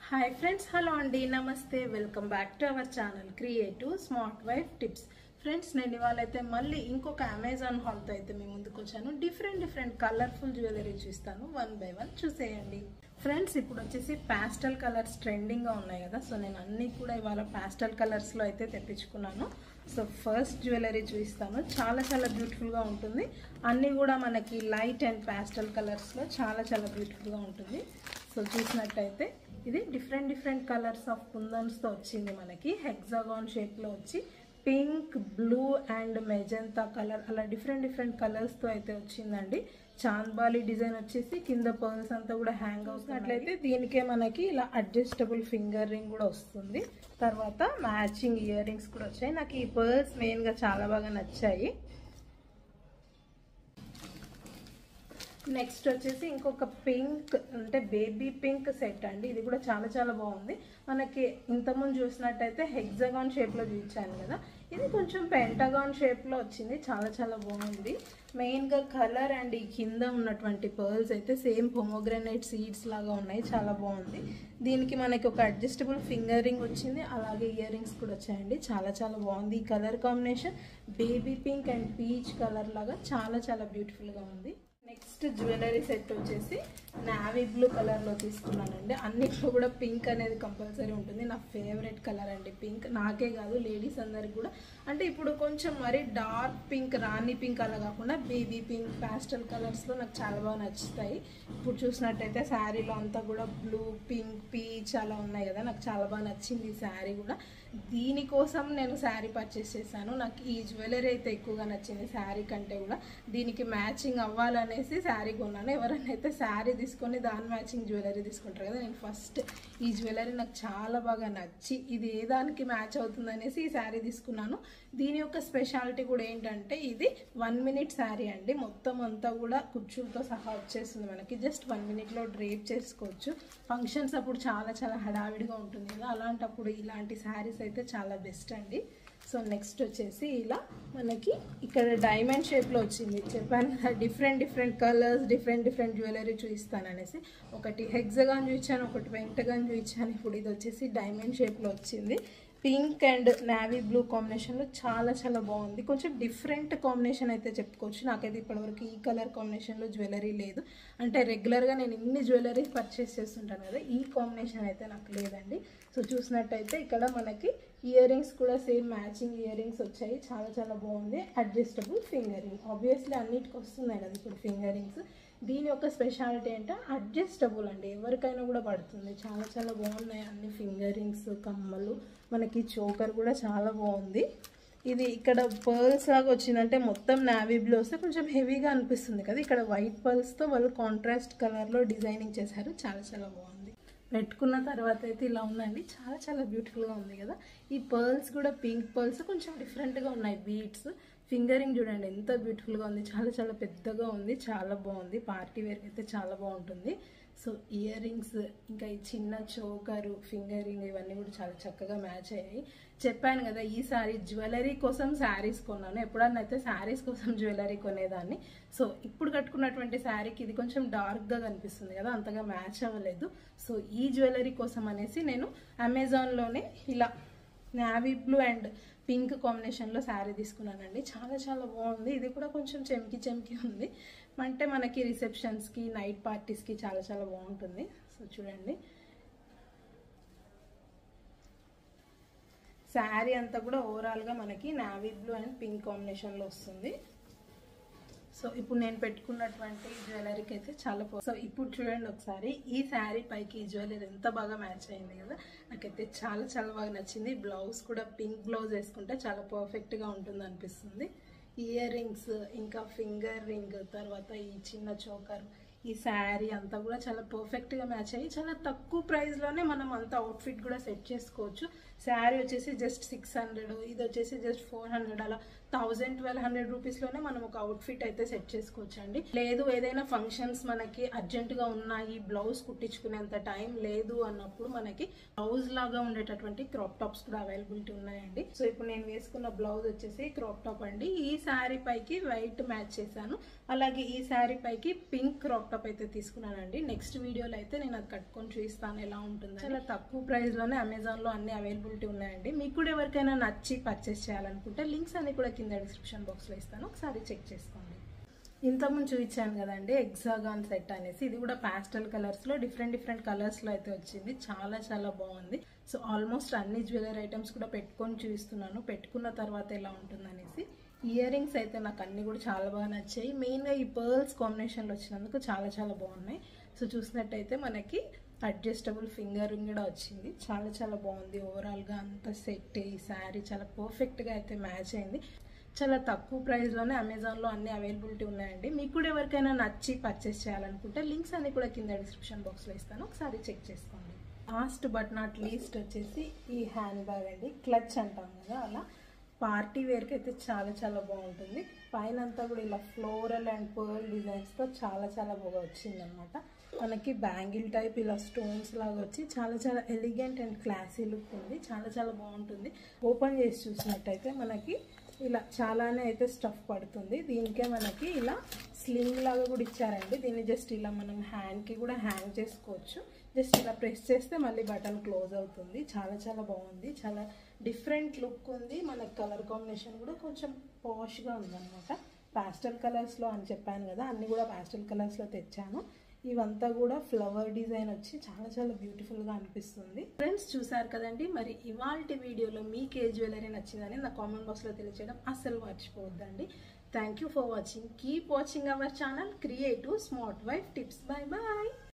Hi friends, hello అండి, నమస్తే. Welcome back to our channel creative smart wife tips. Friends, నేను ఇవాళ అయితే మళ్ళీ ఇంకొక అమెజాన్ హాల్తో అయితే మీ ముందుకు వచ్చాను. డిఫరెంట్ కలర్ఫుల్ జ్యువెలరీ చూస్తాను. వన్ బై వన్ చూసేయండి. ఫ్రెండ్స్, ఇప్పుడు వచ్చేసి పాస్టల్ కలర్స్ ట్రెండింగ్గా ఉన్నాయి కదా, సో నేను అన్నీ కూడా ఇవాళ పాస్టల్ కలర్స్లో అయితే తెప్పించుకున్నాను. సో ఫస్ట్ జ్యువెలరీ చూపిస్తాను. చాలా బ్యూటిఫుల్గా ఉంటుంది. అన్నీ కూడా మనకి లైట్ అండ్ పాస్టల్ కలర్స్లో చాలా బ్యూటిఫుల్గా ఉంటుంది. సో చూసినట్టయితే ఇది డిఫరెంట్ కలర్స్ ఆఫ్ కుందన్స్తో వచ్చింది. మనకి హెక్సాగాన్ షేప్లో వచ్చి pink, blue and magenta colour అలా డిఫరెంట్ కలర్స్తో అయితే వచ్చిందండి. చాంద్బాలి డిజైన్ వచ్చేసి కింద పర్ల్స్ అంతా కూడా హ్యాంగ్ అవుతున్నట్లయితే దీనికే మనకి ఇలా అడ్జస్టబుల్ ఫింగర్ రింగ్ కూడా వస్తుంది. తర్వాత మ్యాచింగ్ ఇయర్ రింగ్స్ కూడా వచ్చాయి. నాకు ఈ పర్ల్స్ మెయిన్గా చాలా బాగా నచ్చాయి. నెక్స్ట్ వచ్చేసి ఇంకొక పింక్ అంటే బేబీ పింక్ సెట్ అండి. ఇది కూడా చాలా బాగుంది. మనకి ఇంతకుముందు చూసినట్టయితే హెక్సాగాన్ షేప్లో చూపించాను కదా, ఇది కొంచెం పెంటగాన్ షేప్లో వచ్చింది. చాలా బాగుంది. మెయిన్గా కలర్ అండ్ ఈ కింద ఉన్నటువంటి పర్ల్స్ అయితే సేమ్ పొమోగ్రానైట్ సీడ్స్ లాగా ఉన్నాయి. చాలా బాగుంది. దీనికి మనకి ఒక అడ్జస్టబుల్ ఫింగర్ రింగ్ వచ్చింది, అలాగే ఇయర్ రింగ్స్ కూడా వచ్చాయండి. చాలా బాగుంది. ఈ colour combination baby pink and peach colour లాగా చాలా బ్యూటిఫుల్గా ఉంది. నెక్స్ట్ జ్యువెలరీ సెట్ వచ్చేసి నావీ బ్లూ కలర్లో తీసుకున్నానండి. అన్నిట్లో కూడా పింక్ అనేది కంపల్సరీ ఉంటుంది. నా ఫేవరెట్ కలర్ అండి పింక్. నాకే కాదు, లేడీస్ అందరికి కూడా. అంటే ఇప్పుడు కొంచెం మరి డార్క్ పింక్, రాణి పింక్ అలా కాకుండా బేబీ పింక్, పాస్టల్ కలర్స్లో నాకు చాలా బాగా నచ్చుతాయి. ఇప్పుడు చూసినట్టయితే శారీలో అంతా కూడా బ్లూ, పింక్, పీచ్ అలా ఉన్నాయి కదా, నాకు చాలా బాగా నచ్చింది ఈ శారీ కూడా. దీనికోసం నేను శారీ పర్చేస్ చేశాను. నాకు ఈ జ్యువెలరీ అయితే ఎక్కువగా నచ్చింది శారీ కంటే కూడా. దీనికి మ్యాచింగ్ అవ్వాలనేసి శారీ కొన్నాను. ఎవరైనా అయితే శారీ తీసుకొని దాని మ్యాచింగ్ జ్యువెలరీ తీసుకుంటారు కదా, నేను ఫస్ట్ ఈ జ్యువెలరీ నాకు చాలా బాగా నచ్చి ఇది ఏ దానికి మ్యాచ్ అవుతుంది అనేసి ఈ శారీ తీసుకున్నాను. దీని యొక్క స్పెషాలిటీ కూడా ఏంటంటే ఇది 1 minute శారీ అండి. మొత్తం అంతా కూడా కుచ్చులతో సహా వచ్చేస్తుంది మనకి. జస్ట్ 1 minute డ్రేప్ చేసుకోవచ్చు. ఫంక్షన్స్ అప్పుడు చాలా హడావిడిగా ఉంటుంది కదా, అలాంటప్పుడు ఇలాంటి శారీస్ అయితే చాలా బెస్ట్ అండి. సో నెక్స్ట్ వచ్చేసి ఇలా మనకి ఇక్కడ డైమండ్ షేప్లో వచ్చింది. చెప్పాను కదా, డిఫరెంట్ కలర్స్, డిఫరెంట్ జ్యువెలరీ చూపిస్తాను అనేసి. ఒకటి హెక్సాగాన్ చూపించాను, ఒకటి పెంటగాన్ చూపించాను. ఇప్పుడు ఇది వచ్చేసి డైమండ్ షేప్లో వచ్చింది. పింక్ అండ్ నావీ బ్లూ కాంబినేషన్లో చాలా బాగుంది. కొంచెం డిఫరెంట్ కాంబినేషన్ అయితే చెప్పుకోవచ్చు. నాకైతే ఇప్పటివరకు ఈ కలర్ కాంబినేషన్లో జ్యువెలరీ లేదు. అంటే రెగ్యులర్గా నేను ఇన్ని జ్యువెలరీ పర్చేస్ చేస్తుంటాను కదా, ఈ కాంబినేషన్ అయితే నాకు లేదండి. సో చూసినట్టయితే ఇక్కడ మనకి ఇయర్ రింగ్స్ కూడా సేమ్ మ్యాచింగ్ ఇయర్ రింగ్స్ వచ్చాయి. చాలా బాగుంది. అడ్జస్టబుల్ ఫింగర్ రింగ్ ఆబ్వియస్లీ అన్నిటికి వస్తున్నాయి కదా ఇప్పుడు ఫింగర్ రింగ్స్. దీని యొక్క స్పెషాలిటీ అంటే అడ్జస్టబుల్ అండి, ఎవరికైనా కూడా పడుతుంది. చాలా బాగున్నాయి అన్ని ఫింగర్ రింగ్స్, కమ్మలు. మనకి చోకర్ కూడా చాలా బాగుంది. ఇది ఇక్కడ పర్ల్స్ లాగా వచ్చిందంటే మొత్తం నావీ బ్లూ వస్తే కొంచెం హెవీగా అనిపిస్తుంది కదా, ఇక్కడ వైట్ పర్ల్స్తో వాళ్ళు కాంట్రాస్ట్ కలర్లో డిజైనింగ్ చేశారు. చాలా బాగుంది. పెట్టుకున్న తర్వాత అయితే ఇలా ఉందండి. చాలా బ్యూటిఫుల్గా ఉంది కదా. ఈ పర్ల్స్ కూడా పింక్ పర్ల్స్ కొంచెం డిఫరెంట్గా ఉన్నాయి. బీడ్స్, ఫింగరింగ్ చూడండి ఎంత బ్యూటిఫుల్గా ఉంది. చాలా పెద్దగా ఉంది. చాలా బాగుంది. పార్టీ వేర్కి అయితే చాలా బాగుంటుంది. సో ఇయర్ రింగ్స్, ఇంకా ఈ చిన్న చోకరు, ఫింగరింగ్ ఇవన్నీ కూడా చాలా చక్కగా మ్యాచ్ అయ్యాయి. చెప్పాను కదా, ఈసారి జ్యువెలరీ కోసం శారీస్ కొన్నాను. ఎప్పుడన్నా అయితే శారీస్ కోసం జ్యువెలరీ కొనేదాన్ని. సో ఇప్పుడు కట్టుకున్నటువంటి శారీకి ఇది కొంచెం డార్క్గా కనిపిస్తుంది కదా, అంతగా మ్యాచ్ అవ్వలేదు. సో ఈ జ్యువెలరీ కోసం అనేసి నేను అమెజాన్లోనే ఇలా నావీ బ్లూ అండ్ పింక్ కాంబినేషన్లో శారీ తీసుకున్నానండి. చాలా బాగుంది. ఇది కూడా కొంచెం చెమ్కి ఉంది. అంటే మనకి రిసెప్షన్స్కి, నైట్ పార్టీస్కి చాలా బాగుంటుంది. సో చూడండి, శారీ అంతా కూడా ఓవరాల్గా మనకి నావీ బ్లూ అండ్ పింక్ కాంబినేషన్లో వస్తుంది. సో ఇప్పుడు నేను పెట్టుకున్నటువంటి జ్యువెలరీకి అయితే సో ఇప్పుడు చూడండి ఒకసారి, ఈ శారీ పైకి ఈ జ్యువెలరీ ఎంత బాగా మ్యాచ్ అయింది కదా, నాకైతే చాలా బాగా నచ్చింది. బ్లౌజ్ కూడా పింక్ బ్లౌజ్ వేసుకుంటే చాలా పర్ఫెక్ట్గా ఉంటుంది అనిపిస్తుంది. ఇయర్ రింగ్స్, ఇంకా ఫింగర్ రింగ్, తర్వాత ఈ చిన్న చోకర్, ఈ శారీ అంతా కూడా చాలా పర్ఫెక్ట్గా మ్యాచ్ అయ్యి చాలా తక్కువ ప్రైస్లోనే మనం అంత అవుట్ఫిట్ కూడా సెట్ చేసుకోవచ్చు. శారీ వచ్చేసి జస్ట్ 600, ఇది వచ్చేసి జస్ట్ 400 అలా 1000-1200 రూపీస్లోనే మనం ఒక అవుట్ఫిట్ అయితే సెట్ చేసుకోవచ్చు అండి. లేదు ఏదైనా ఫంక్షన్స్ మనకి అర్జెంటుగా ఉన్నాయి, బ్లౌజ్ కుట్టించుకునేంత టైం లేదు అన్నప్పుడు మనకి బ్లౌజ్ లాగా ఉండేటటువంటి క్రాప్ టాప్స్ కూడా అవైలబిలిటీ ఉన్నాయండి. సో ఇప్పుడు నేను వేసుకున్న బ్లౌజ్ వచ్చేసి క్రాప్ టాప్ అండి. ఈ శారీ పైకి వైట్ మ్యాచ్ చేశాను, అలాగే ఈ శారీ పైకి పింక్ క్రాప్ టాప్ అయితే తీసుకున్నానండి. నెక్స్ట్ వీడియోలో అయితే నేను అది కట్టుకొని చూపిస్తాను ఎలా ఉంటుంది. చాలా తక్కువ ప్రైస్ లోనే అమెజాన్ లో అన్ని అవైలబిలిటీ ఉన్నాయండి. మీకు కూడా ఎవరికైనా నచ్చి పర్చేస్ చేయాలనుకుంటే లింక్స్ అన్ని కూడా కింద డిస్క్రిప్షన్ బాక్స్ లో ఇస్తాను, ఒకసారి చెక్ చేసుకోండి. ఇంతకుముందు చూపించాను కదండి హెక్సాగాన్ సెట్ అనేసి, ఇది కూడా పాస్టల్ కలర్స్ లో డిఫరెంట్ కలర్స్ లో అయితే వచ్చింది. చాలా బాగుంది. సో ఆల్మోస్ట్ అన్ని జ్యువెలరీ ఐటమ్స్ కూడా పెట్టుకొని చూపిస్తున్నాను, పెట్టుకున్న తర్వాత ఎలా ఉంటుంది అనేసి. ఇయర్ రింగ్స్ అయితే నాకు అన్ని కూడా చాలా బాగా నచ్చాయి. మెయిన్గా ఈ పర్ల్స్ కాంబినేషన్లో వచ్చినందుకు చాలా బాగున్నాయి. సో చూసినట్టయితే మనకి అడ్జస్టబుల్ ఫింగర్ రింగ్ కూడా వచ్చింది. చాలా బాగుంది. ఓవరాల్గా అంత సెట్ ఈ శారీ చాలా పర్ఫెక్ట్గా అయితే మ్యాచ్ అయింది. చాలా తక్కువ ప్రైస్లోనే అమెజాన్లో అన్ని అవైలబిలిటీ ఉన్నాయండి. మీకు కూడా ఎవరికైనా నచ్చి పర్చేస్ చేయాలనుకుంటే లింక్స్ అన్ని కూడా కింద డిస్క్రిప్షన్ బాక్స్లో ఇస్తాను, ఒకసారి చెక్ చేసుకోండి. లాస్ట్ బట్ నాట్ లీస్ట్ వచ్చేసి ఈ హ్యాండ్ బ్యాగ్ అండి. క్లచ్ అంటాం కదా, అలా పార్టీ వేర్కి అయితే చాలా బాగుంటుంది. పైన అంతా కూడా ఇలా ఫ్లోరల్ అండ్ పర్ల్ డిజైన్స్తో చాలా బాగా వచ్చింది అనమాట. మనకి బ్యాంగిల్ టైప్ ఇలా స్టోన్స్ లాగా వచ్చి చాలా ఎలిగెంట్ అండ్ క్లాసీ లుక్ ఉంది. చాలా బాగుంటుంది. ఓపెన్ చేసి చూసినట్టయితే మనకి ఇలా చాలానే అయితే స్టఫ్ పడుతుంది. దీనికే మనకి ఇలా స్లింగ్ లాగా కూడా ఇచ్చారండి. దీన్ని జస్ట్ ఇలా మనం హ్యాండ్కి కూడా హ్యాంగ్ చేసుకోవచ్చు. జస్ట్ ఇలా ప్రెస్ చేస్తే మళ్ళీ బటన్ క్లోజ్ అవుతుంది. చాలా బాగుంది. చాలా డిఫరెంట్ లుక్ ఉంది. మనకి కలర్ కాంబినేషన్ కూడా కొంచెం పాష్గా ఉందన్నమాట. పాస్టల్ కలర్స్లో అని చెప్పాను కదా, అన్నీ కూడా పాస్టల్ కలర్స్లో తెచ్చాను. ఇవంతా కూడా ఫ్లవర్ డిజైన్ వచ్చి చాలా బ్యూటిఫుల్గా అనిపిస్తుంది. ఫ్రెండ్స్ చూసారు కదండి, మరి ఇవాల్టి వీడియోలో మీకు ఏ జ్యువెలరీ నచ్చిందని నా కామెంట్ బాక్స్లో తెలియజేయడం అస్సలు మర్చిపోవద్దండి. Thank you for watching. Keep watching our channel creative smart wife tips. By